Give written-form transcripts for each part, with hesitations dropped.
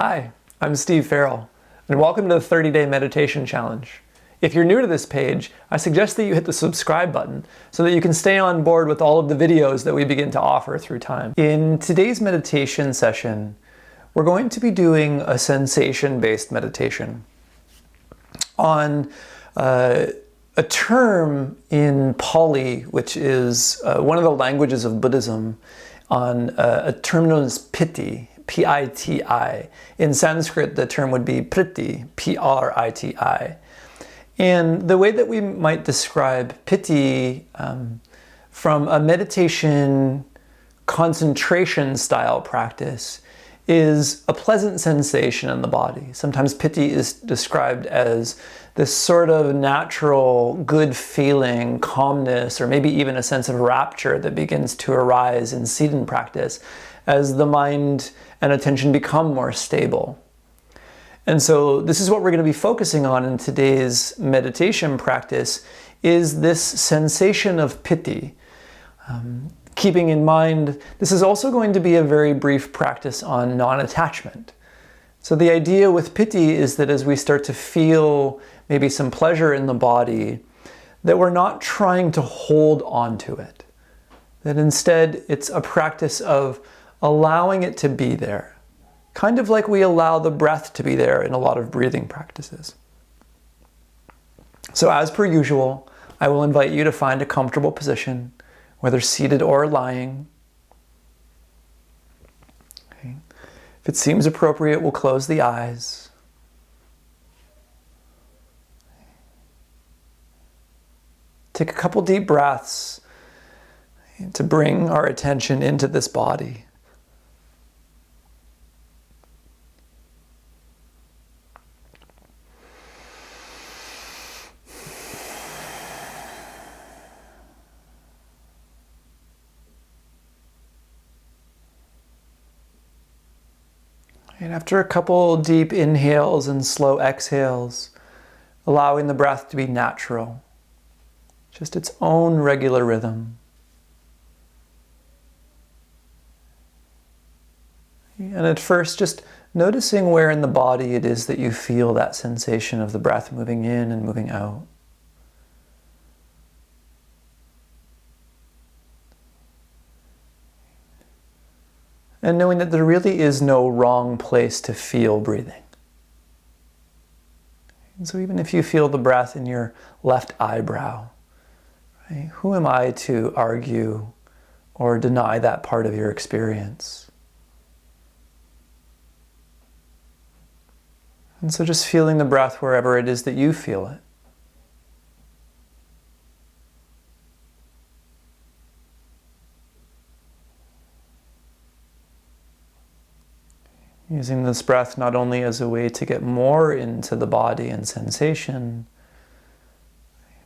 Hi, I'm Steve Ferrell, and welcome to the 30-Day Meditation Challenge. If you're new to this page, I suggest that you hit the subscribe button so that you can stay on board with all of the videos that we begin to offer through time. In today's meditation session, we're going to be doing a sensation-based meditation on a term in Pali, which is one of the languages of Buddhism, on a term known as piti, P-I-T-I. In Sanskrit, the term would be priti, P-R-I-T-I. And the way that we might describe piti from a meditation concentration style practice is a pleasant sensation in the body. Sometimes piti is described as this sort of natural, good feeling, calmness, or maybe even a sense of rapture that begins to arise in seated practice as the mind and attention become more stable. And so this is what we're going to be focusing on in today's meditation practice, is this sensation of piti. Keeping in mind, this is also going to be a very brief practice on non-attachment. So the idea with piti is that as we start to feel maybe some pleasure in the body, that we're not trying to hold on to it. That instead it's a practice of allowing it to be there. Kind of like we allow the breath to be there in a lot of breathing practices. So as per usual, I will invite you to find a comfortable position, whether seated or lying. Okay. If it seems appropriate, we'll close the eyes. Take a couple deep breaths to bring our attention into this body. And after a couple deep inhales and slow exhales, allowing the breath to be natural, just its own regular rhythm. And at first, just noticing where in the body it is that you feel that sensation of the breath moving in and moving out. And knowing that there really is no wrong place to feel breathing. And so even if you feel the breath in your left eyebrow, right, who am I to argue or deny that part of your experience? And so just feeling the breath wherever it is that you feel it. Using this breath not only as a way to get more into the body and sensation,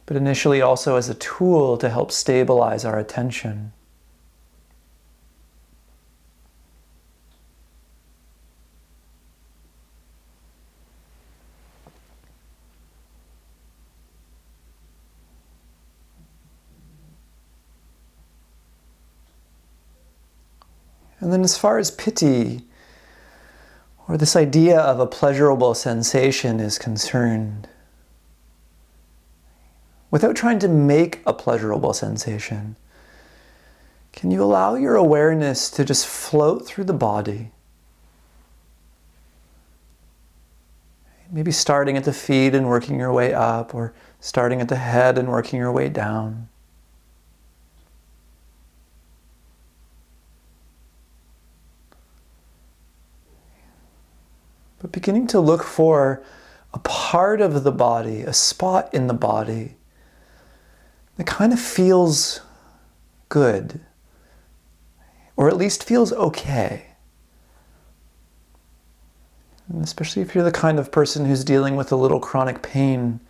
but initially also as a tool to help stabilize our attention. And then as far as piti, or this idea of a pleasurable sensation is concerned, without trying to make a pleasurable sensation, can you allow your awareness to just float through the body? Maybe starting at the feet and working your way up, or starting at the head and working your way down. But beginning to look for a part of the body, a spot in the body that kind of feels good, or at least feels okay. And especially if you're the kind of person who's dealing with a little chronic pain,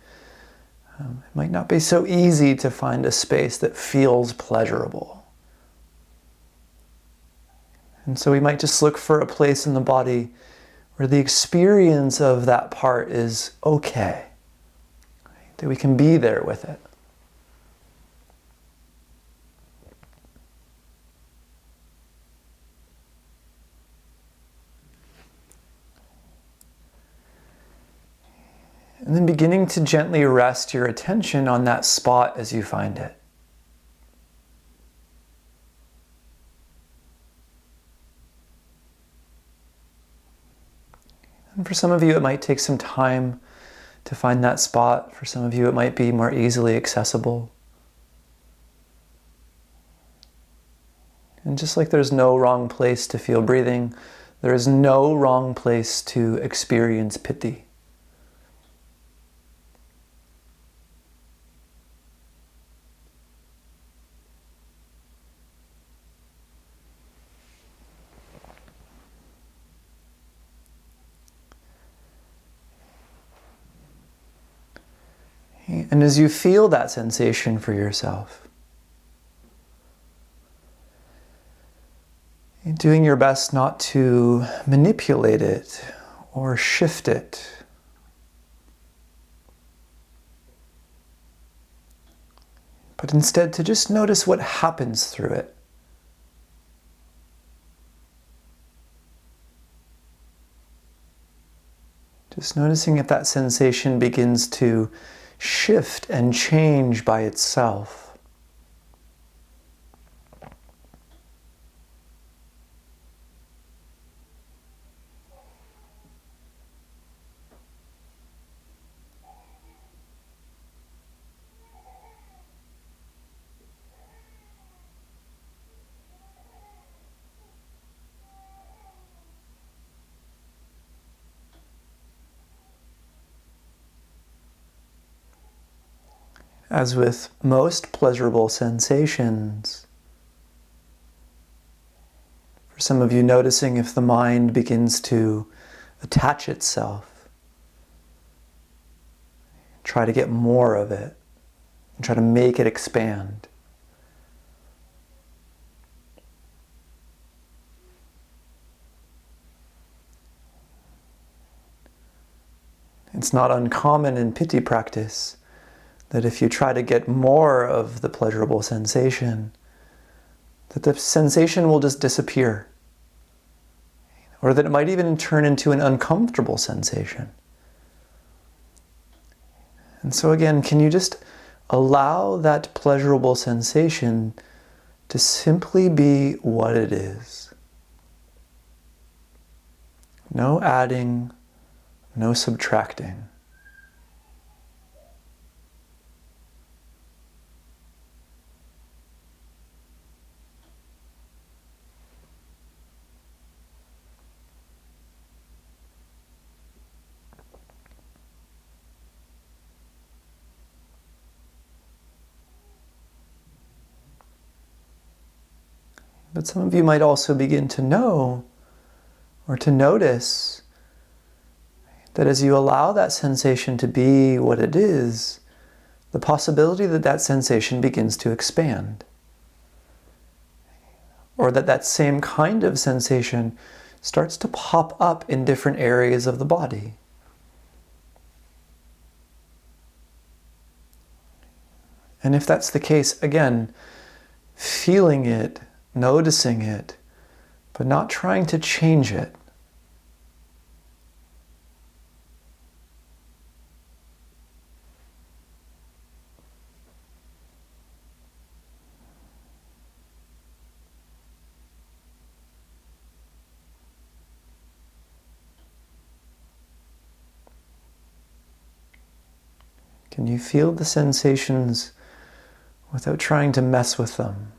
it might not be so easy to find a space that feels pleasurable. And so we might just look for a place in the body where the experience of that part is okay, right? That we can be there with it. And then beginning to gently rest your attention on that spot as you find it. And for some of you, it might take some time to find that spot. For some of you, it might be more easily accessible. And just like there's no wrong place to feel breathing, there is no wrong place to experience piti. And as you feel that sensation for yourself, doing your best not to manipulate it or shift it. But instead to just notice what happens through it. Just noticing if that sensation begins to shift and change by itself. As with most pleasurable sensations, for some of you, noticing if the mind begins to attach itself, try to get more of it, and try to make it expand. It's not uncommon in piti practice that if you try to get more of the pleasurable sensation, that the sensation will just disappear. Or that it might even turn into an uncomfortable sensation. And so again, can you just allow that pleasurable sensation to simply be what it is? No adding, no subtracting. But some of you might also begin to know or to notice that as you allow that sensation to be what it is, the possibility that that sensation begins to expand. Or that that same kind of sensation starts to pop up in different areas of the body. And if that's the case, again, feeling it, noticing it, but not trying to change it. Can you feel the sensations without trying to mess with them?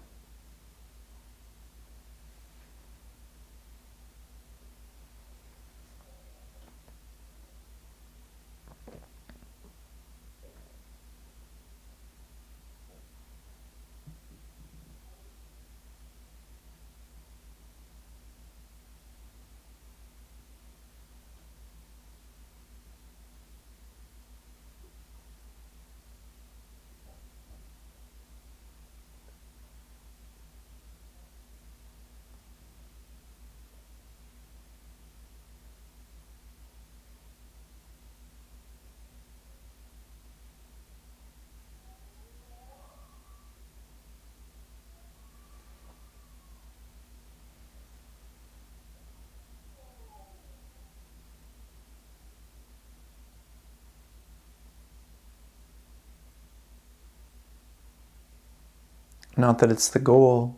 Not that it's the goal,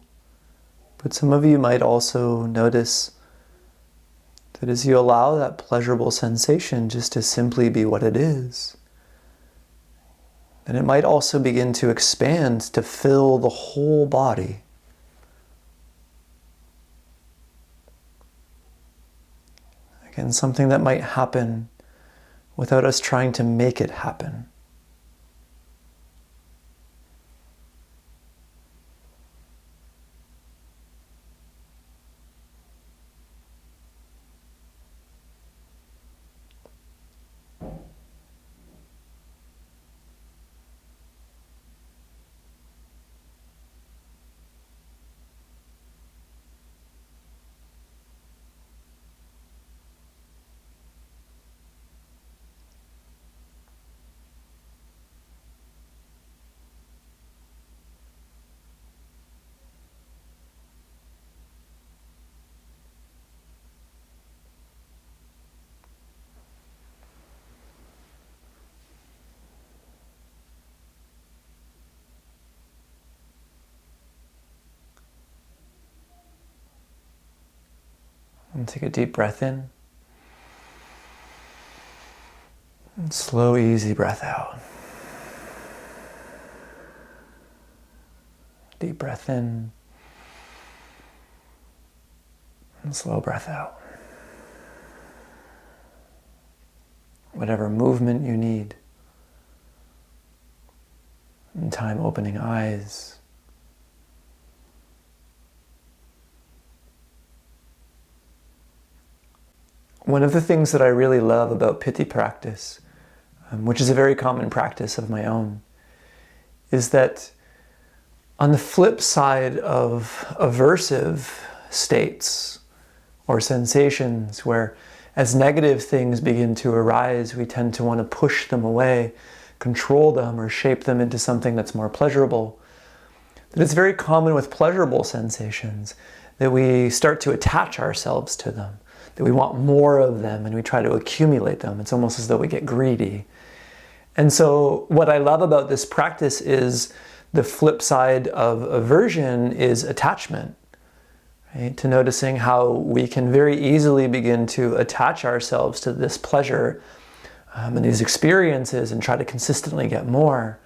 but some of you might also notice that as you allow that pleasurable sensation just to simply be what it is, then it might also begin to expand to fill the whole body. Again, something that might happen without us trying to make it happen. And take a deep breath in. And slow, easy breath out. Deep breath in. And slow breath out. Whatever movement you need. And time opening eyes. One of the things that I really love about piti practice, which is a very common practice of my own, is that on the flip side of aversive states or sensations where as negative things begin to arise, we tend to want to push them away, control them, or shape them into something that's more pleasurable, that it's very common with pleasurable sensations that we start to attach ourselves to them, that we want more of them and we try to accumulate them. It's almost as though we get greedy. And so what I love about this practice is the flip side of aversion is attachment, right? To noticing how we can very easily begin to attach ourselves to this pleasure and these experiences and try to consistently get more,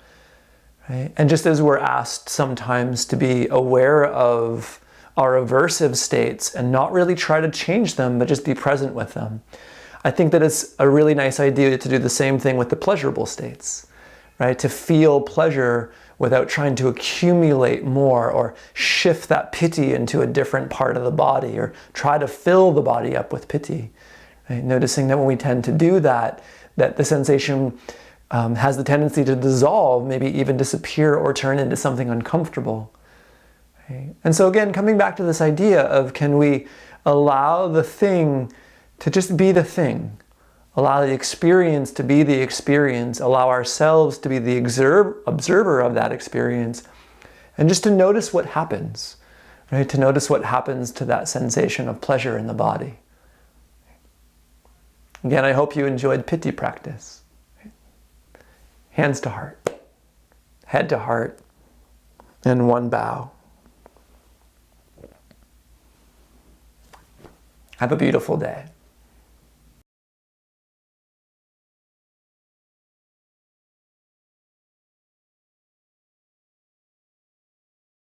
right? And just as we're asked sometimes to be aware of our aversive states and not really try to change them, but just be present with them, I think that it's a really nice idea to do the same thing with the pleasurable states, right? To feel pleasure without trying to accumulate more or shift that piti into a different part of the body or try to fill the body up with piti. Right? Noticing that when we tend to do that, that the sensation has the tendency to dissolve, maybe even disappear or turn into something uncomfortable. Right? And so again, coming back to this idea of, can we allow the thing to just be the thing? Allow the experience to be the experience, allow ourselves to be the observer of that experience, and just to notice what happens, right? To notice what happens to that sensation of pleasure in the body. Again, I hope you enjoyed piti practice. Hands to heart, head to heart, and one bow. Have a beautiful day.